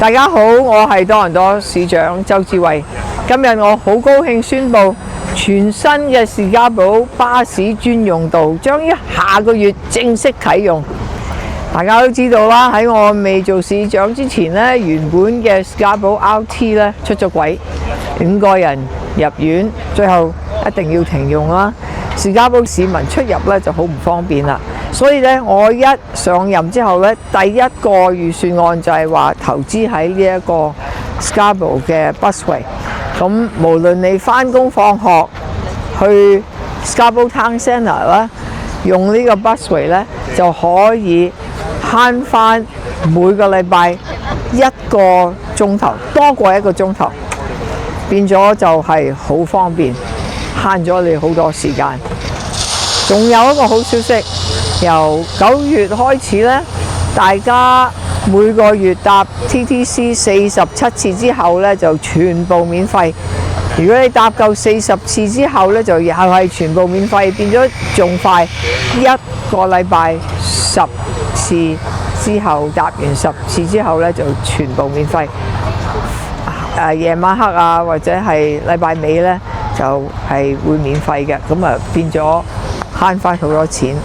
大家好，我係多倫多市長周志偉。今日我好高興宣布，全新嘅士嘉堡巴士專用道將於下個月正式啟用。大家都知道啦，喺我未做市長之前呢，原本嘅士嘉堡 RT 呢出咗軌，5個人入院，最後一定要停用啦。士嘉堡市民出入呢就好唔方便啦。所以咧，我一上任之後咧，第一個預算案就係話投資喺呢一個 Scarborough 嘅 busway。咁無論你返工放學去 Scarborough Town Centre 啦，用呢個 busway 咧就可以慳返每個禮拜1個鐘頭，多過1個鐘頭，變咗就係好方便，慳咗你好多時間。仲有一個好消息。由9月開始咧，大家每個月搭 TTC 47次之後咧，就全部免費。如果你搭夠40次之後咧，就又係全部免費，變咗仲快。1個禮拜10次之後，搭完10次之後咧，就全部免費。夜晚黑啊，或者係禮拜尾咧，就係會免費嘅。咁啊，變咗慳翻好多錢。